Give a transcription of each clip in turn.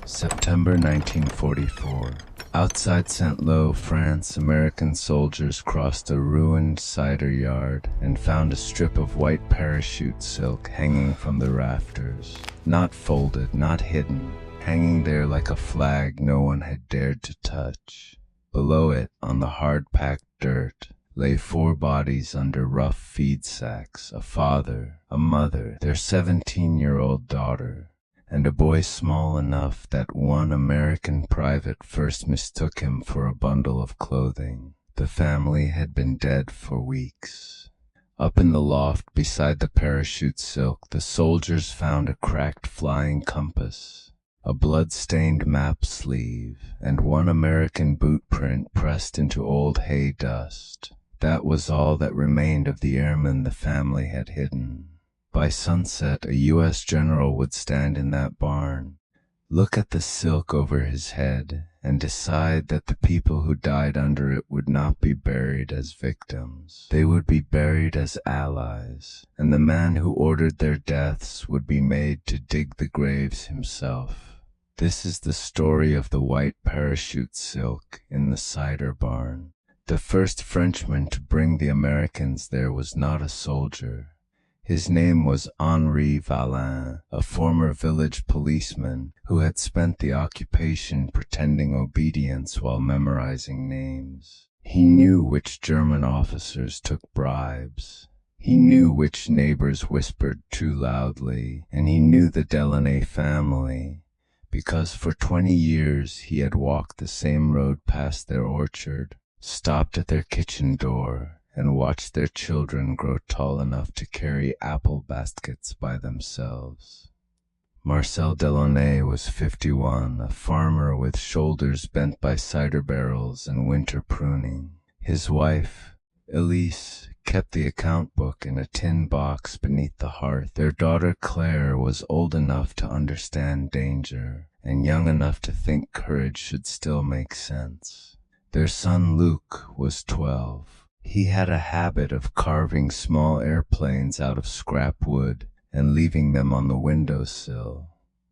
September 1944. Outside Saint-Lô, France, American soldiers crossed a ruined cider yard and found a strip of white parachute silk hanging from the rafters. Not folded, not hidden, hanging there like a flag no one had dared to touch. Below it, on the hard-packed dirt, lay 4 bodies under rough feed sacks: a father, a mother, their 17-year-old daughter, and a boy small enough that one American private first mistook him for a bundle of clothing. The family had been dead for weeks. Up in the loft beside the parachute silk, the soldiers found a cracked flying compass, a blood-stained map sleeve, and one American boot print pressed into old hay dust. That was all that remained of the airmen the family had hidden. By sunset, a U.S. general would stand in that barn, look at the silk over his head, and decide that the people who died under it would not be buried as victims. They would be buried as allies, and the man who ordered their deaths would be made to dig the graves himself. This is the story of the white parachute silk in the cider barn. The first Frenchman to bring the Americans there was not a soldier. His name was Henri Valin, a former village policeman who had spent the occupation pretending obedience while memorizing names. He knew which German officers took bribes. He knew which neighbors whispered too loudly, and he knew the Delaunay family, because for 20 years he had walked the same road past their orchard, stopped at their kitchen door, and watched their children grow tall enough to carry apple baskets by themselves. Marcel Delaunay was 51, a farmer with shoulders bent by cider barrels and winter pruning. His wife, Elise, kept the account book in a tin box beneath the hearth. Their daughter Claire was old enough to understand danger, and young enough to think courage should still make sense. Their son Luc was 12. He had a habit of carving small airplanes out of scrap wood and leaving them on the windowsill.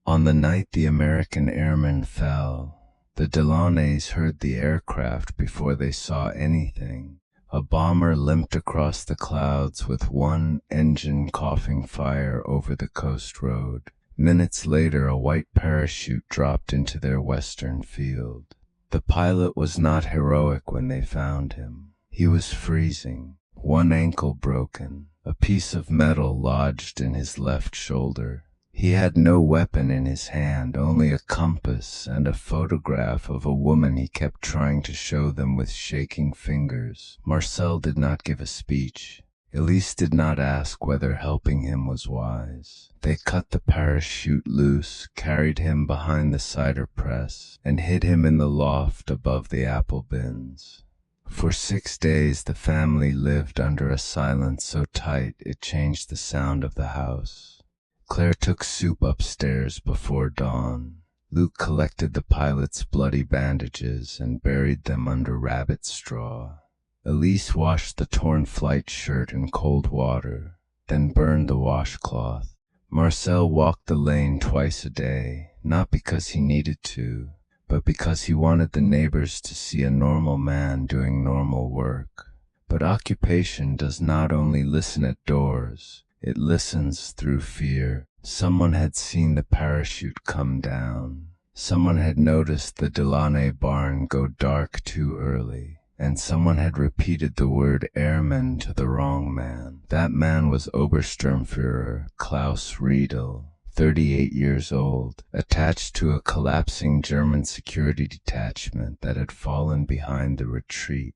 On the night the American airmen fell, the Delaunays heard the aircraft before they saw anything. A bomber limped across the clouds with one engine coughing fire over the coast road. Minutes later, a white parachute dropped into their western field. The pilot was not heroic when they found him. He was freezing, one ankle broken, a piece of metal lodged in his left shoulder. He had no weapon in his hand, only a compass and a photograph of a woman he kept trying to show them with shaking fingers. Marcel did not give a speech. Elise did not ask whether helping him was wise. They cut the parachute loose, carried him behind the cider press, and hid him in the loft above the apple bins. For 6 days the family lived under a silence so tight it changed the sound of the house. Claire took soup upstairs before dawn. Luc collected the pilot's bloody bandages and buried them under rabbit straw. Elise washed the torn flight shirt in cold water, then burned the washcloth. Marcel walked the lane twice a day, not because he needed to, but because he wanted the neighbors to see a normal man doing normal work. But occupation does not only listen at doors, it listens through fear. Someone had seen the parachute come down. Someone had noticed the Delaunay barn go dark too early. And someone had repeated the word airman to the wrong man. That man was Obersturmführer Klaus Riedel, 38 years old, attached to a collapsing German security detachment that had fallen behind the retreat.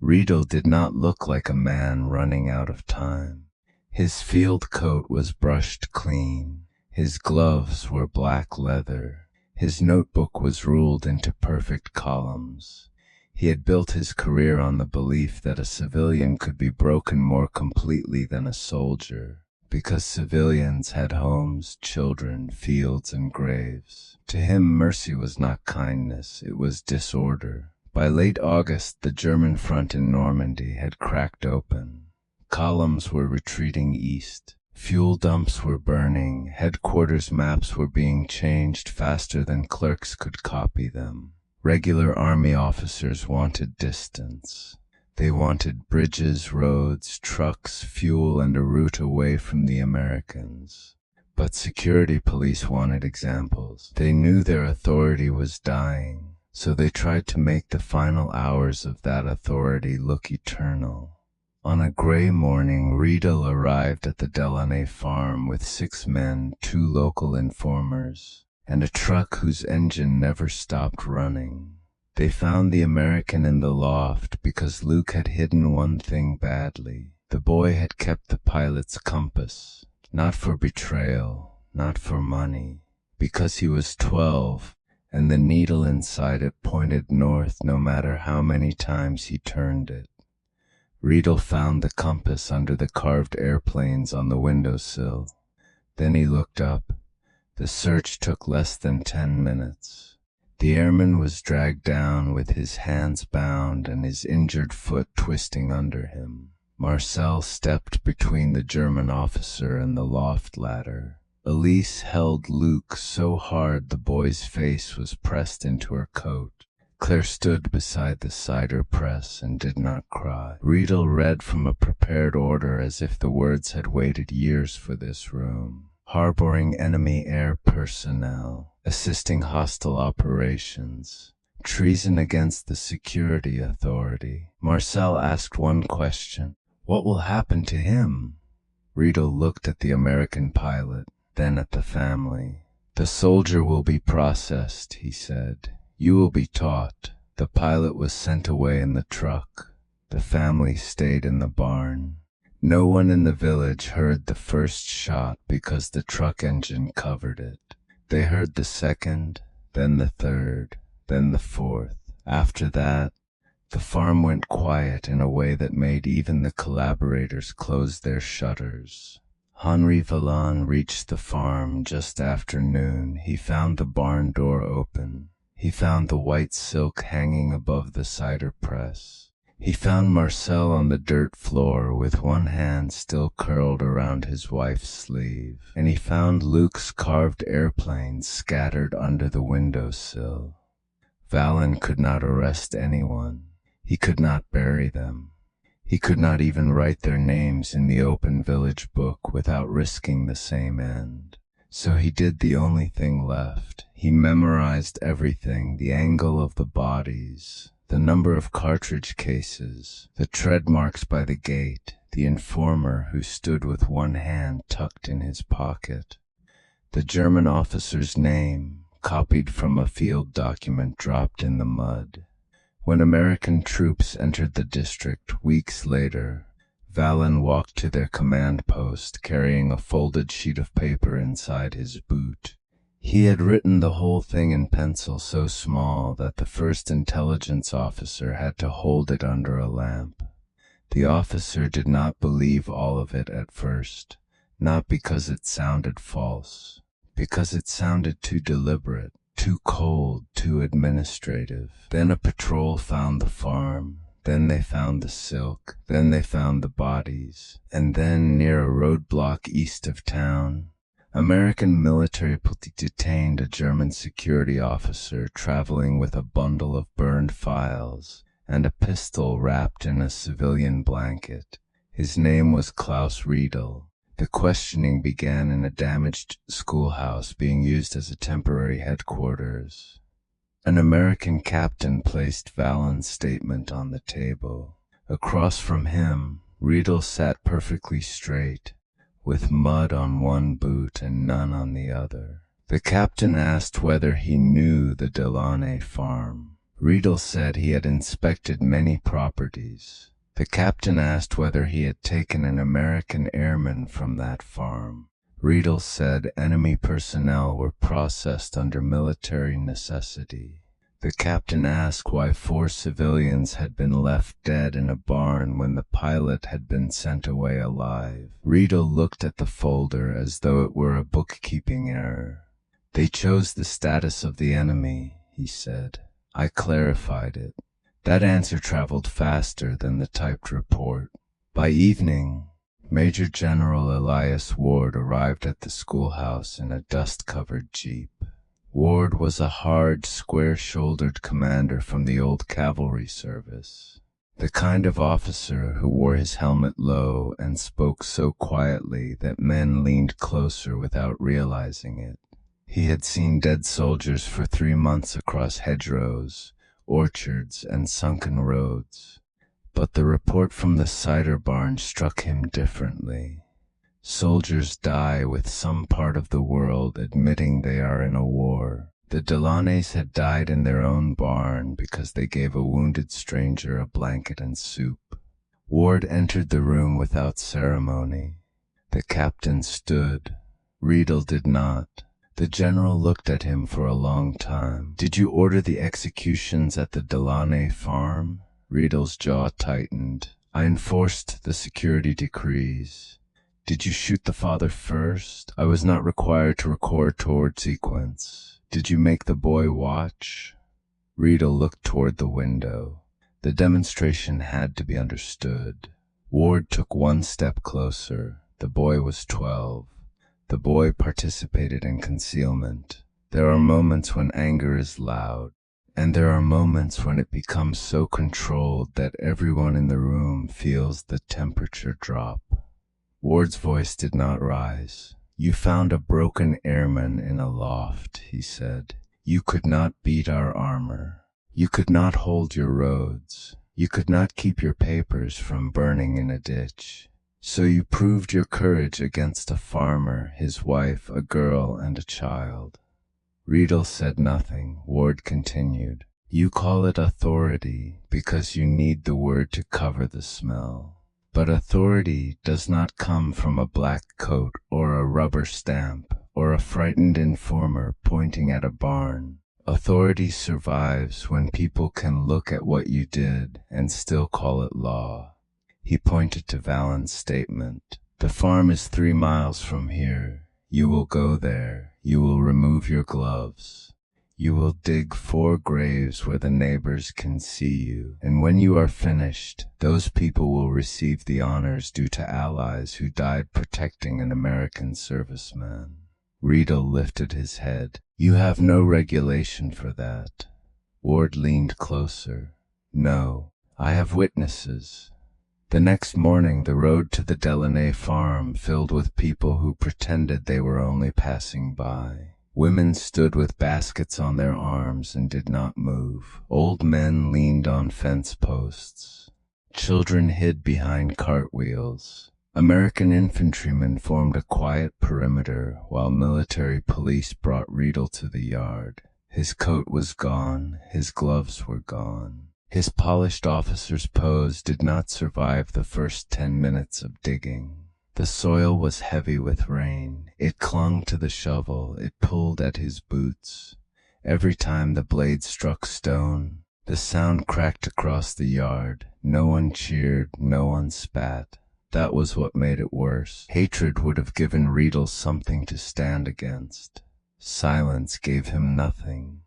Riedel did not look like a man running out of time. His field coat was brushed clean. His gloves were black leather. His notebook was ruled into perfect columns. He had built his career on the belief that a civilian could be broken more completely than a soldier, because civilians had homes, children, fields, and graves. To him, mercy was not kindness, it was disorder. By late August, the German front in Normandy had cracked open. Columns were retreating east. Fuel dumps were burning, headquarters maps were being changed faster than clerks could copy them. Regular army officers wanted distance. They wanted bridges, roads, trucks, fuel, and a route away from the Americans. But security police wanted examples. They knew their authority was dying, so they tried to make the final hours of that authority look eternal. On a gray morning, Riedel arrived at the Delaunay farm with 6 men, 2 local informers, and a truck whose engine never stopped running. They found the American in the loft because Luke had hidden one thing badly. The boy had kept the pilot's compass, not for betrayal, not for money, because he was 12, and the needle inside it pointed north no matter how many times he turned it. Riedel found the compass under the carved airplanes on the windowsill. Then he looked up. The search took less than 10 minutes. The airman was dragged down with his hands bound and his injured foot twisting under him. Marcel stepped between the German officer and the loft ladder. Elise held Luke so hard the boy's face was pressed into her coat. Claire stood beside the cider press and did not cry. Riedel read from a prepared order as if the words had waited years for this room. Harboring enemy air personnel, assisting hostile operations, treason against the security authority. Marcel asked one question: "What will happen to him?" Riedel looked at the American pilot, then at the family. "The soldier will be processed," he said. "You will be taught." The pilot was sent away in the truck. The family stayed in the barn. No one in the village heard the first shot because the truck engine covered it. They heard the second, then the third, then the fourth. After that, the farm went quiet in a way that made even the collaborators close their shutters. Henri Vallon reached the farm just after noon. He found the barn door open. He found the white silk hanging above the cider press. He found Marcel on the dirt floor with one hand still curled around his wife's sleeve, and he found Luke's carved airplanes scattered under the windowsill. Vallon could not arrest anyone. He could not bury them. He could not even write their names in the open village book without risking the same end. So he did the only thing left. He memorized everything: the angle of the bodies, the number of cartridge cases, the tread marks by the gate, the informer who stood with one hand tucked in his pocket, the German officer's name, copied from a field document dropped in the mud. When American troops entered the district weeks later, Vallon walked to their command post carrying a folded sheet of paper inside his boot. He had written the whole thing in pencil so small that the first intelligence officer had to hold it under a lamp. The officer did not believe all of it at first, not because it sounded false, because it sounded too deliberate, too cold, too administrative. Then a patrol found the farm. Then they found the silk, then they found the bodies, and then, near a roadblock east of town, American military police detained a German security officer traveling with a bundle of burned files and a pistol wrapped in a civilian blanket. His name was Klaus Riedel. The questioning began in a damaged schoolhouse being used as a temporary headquarters. An American captain placed Vallon's statement on the table. Across from him, Riedel sat perfectly straight, with mud on one boot and none on the other. The captain asked whether he knew the Delaunay farm. Riedel said he had inspected many properties. The captain asked whether he had taken an American airman from that farm. Riedel said enemy personnel were processed under military necessity. The captain asked why 4 civilians had been left dead in a barn when the pilot had been sent away alive. Riedel looked at the folder as though it were a bookkeeping error. "They chose the status of the enemy," he said. "I clarified it." That answer traveled faster than the typed report. By evening, Major General Elias Ward arrived at the schoolhouse in a dust-covered jeep. Ward was a hard, square-shouldered commander from the old cavalry service. The kind of officer who wore his helmet low and spoke so quietly that men leaned closer without realizing it. He had seen dead soldiers for 3 months across hedgerows, orchards, and sunken roads. But the report from the cider barn struck him differently. Soldiers die with some part of the world admitting they are in a war. The Delaunays had died in their own barn because they gave a wounded stranger a blanket and soup. Ward entered the room without ceremony. The captain stood. Riedel did not. The general looked at him for a long time. "Did you order the executions at the Delaunay farm?" Riedel's jaw tightened. "I enforced the security decrees." "Did you shoot the father first?" "I was not required to record toward sequence." "Did you make the boy watch?" Riedel looked toward the window. The demonstration had to be understood. Ward took one step closer. The boy was 12. The boy participated in concealment. There are moments when anger is loud, and there are moments when it becomes so controlled that everyone in the room feels the temperature drop. Ward's voice did not rise. "You found a broken airman in a loft," he said. "You could not beat our armor. You could not hold your roads. You could not keep your papers from burning in a ditch. So you proved your courage against a farmer, his wife, a girl, and a child." Riedel said nothing. Ward continued. "You call it authority because you need the word to cover the smell. But authority does not come from a black coat or a rubber stamp or a frightened informer pointing at a barn. Authority survives when people can look at what you did and still call it law." He pointed to Vallen's statement. "The farm is 3 miles from here. You will go there. You will remove your gloves. You will dig 4 graves where the neighbors can see you, and when you are finished, those people will receive the honors due to allies who died protecting an American serviceman." Riedel lifted his head. "You have no regulation for that." Ward leaned closer. "No, I have witnesses." The next morning the road to the Delaunay farm filled with people who pretended they were only passing by. Women stood with baskets on their arms and did not move. Old men leaned on fence posts. Children hid behind cartwheels. American infantrymen formed a quiet perimeter while military police brought Riedel to the yard. His coat was gone. His gloves were gone. His polished officer's pose did not survive the first 10 minutes of digging. The soil was heavy with rain. It clung to the shovel. It pulled at his boots. Every time the blade struck stone, the sound cracked across the yard. No one cheered. No one spat. That was what made it worse. Hatred would have given Riedel something to stand against. Silence gave him nothing.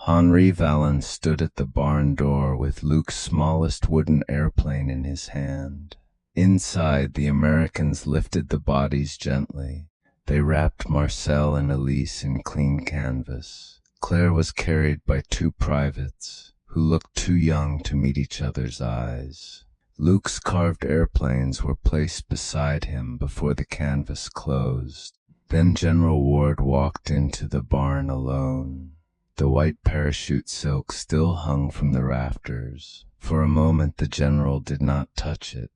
Henri Vallen stood at the barn door with Luke's smallest wooden airplane in his hand. Inside, the Americans lifted the bodies gently. They wrapped Marcel and Elise in clean canvas. Claire was carried by 2 privates, who looked too young to meet each other's eyes. Luke's carved airplanes were placed beside him before the canvas closed. Then General Ward walked into the barn alone. The white parachute silk still hung from the rafters. For a moment the general did not touch it.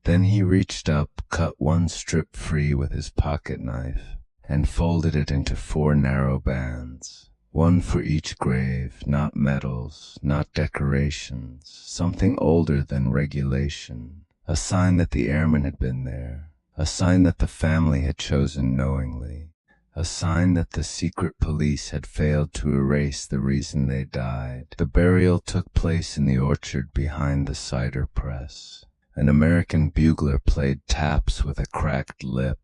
Then he reached up, cut one strip free with his pocket knife, and folded it into 4 narrow bands. One for each grave, not medals, not decorations, something older than regulation, a sign that the airmen had been there, a sign that the family had chosen knowingly, a sign that the secret police had failed to erase the reason they died. The burial took place in the orchard behind the cider press. An American bugler played taps with a cracked lip.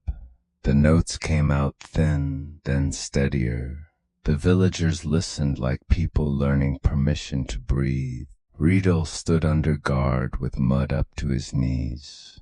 The notes came out thin, then steadier. The villagers listened like people learning permission to breathe. Riedel stood under guard with mud up to his knees.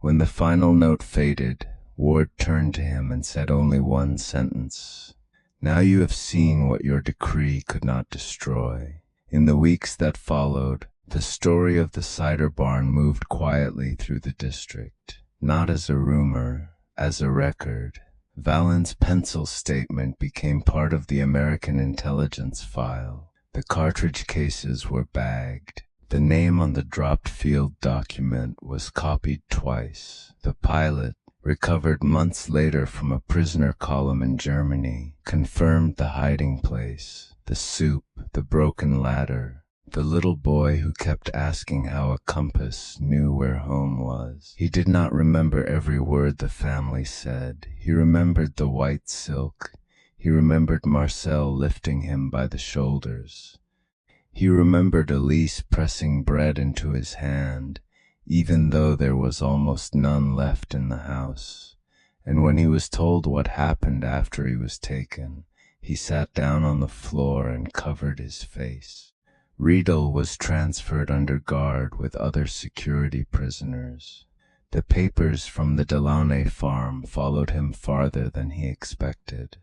When the final note faded, Ward turned to him and said only one sentence. "Now you have seen what your decree could not destroy." In the weeks that followed, the story of the cider barn moved quietly through the district, not as a rumor, as a record. Valens' pencil statement became part of the American intelligence file. The cartridge cases were bagged. The name on the dropped field document was copied twice. The pilot, recovered months later from a prisoner column in Germany, confirmed the hiding place, the soup, the broken ladder, the little boy who kept asking how a compass knew where home was. He did not remember every word the family said. He remembered the white silk. He remembered Marcel lifting him by the shoulders. He remembered Elise pressing bread into his hand, even though there was almost none left in the house. And when he was told what happened after he was taken, he sat down on the floor and covered his face. Riedel was transferred under guard with other security prisoners. The papers from the Delaunay farm followed him farther than he expected.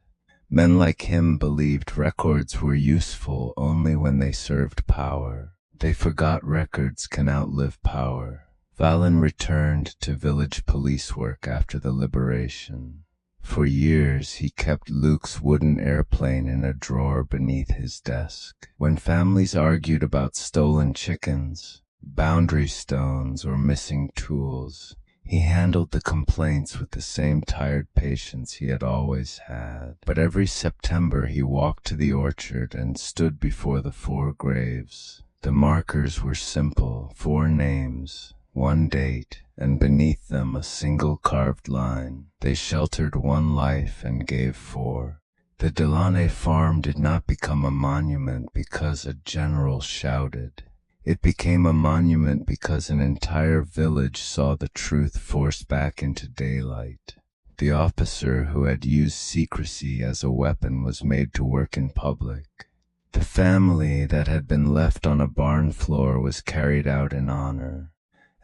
Men like him believed records were useful only when they served power. They forgot records can outlive power. Valen returned to village police work after the liberation. For years he kept Luke's wooden airplane in a drawer beneath his desk. When families argued about stolen chickens, boundary stones, or missing tools, he handled the complaints with the same tired patience he had always had. But every September he walked to the orchard and stood before the 4 graves. The markers were simple, 4 names, 1 date, and beneath them a single carved line. They sheltered 1 life and gave 4. The Delaunay farm did not become a monument because a general shouted. It became a monument because an entire village saw the truth forced back into daylight. The officer who had used secrecy as a weapon was made to work in public. The family that had been left on a barn floor was carried out in honor,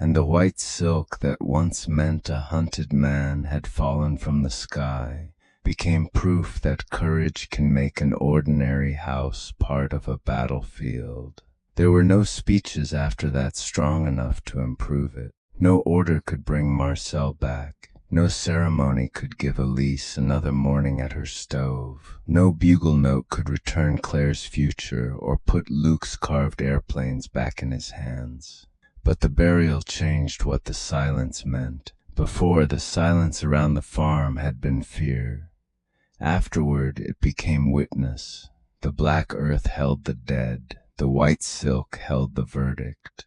and the white silk that once meant a hunted man had fallen from the sky, became proof that courage can make an ordinary house part of a battlefield. There were no speeches after that strong enough to improve it. No order could bring Marcel back. No ceremony could give Elise another morning at her stove. No bugle note could return Claire's future or put Luke's carved airplanes back in his hands. But the burial changed what the silence meant. Before, the silence around the farm had been fear. Afterward, it became witness. The black earth held the dead. The white silk held the verdict.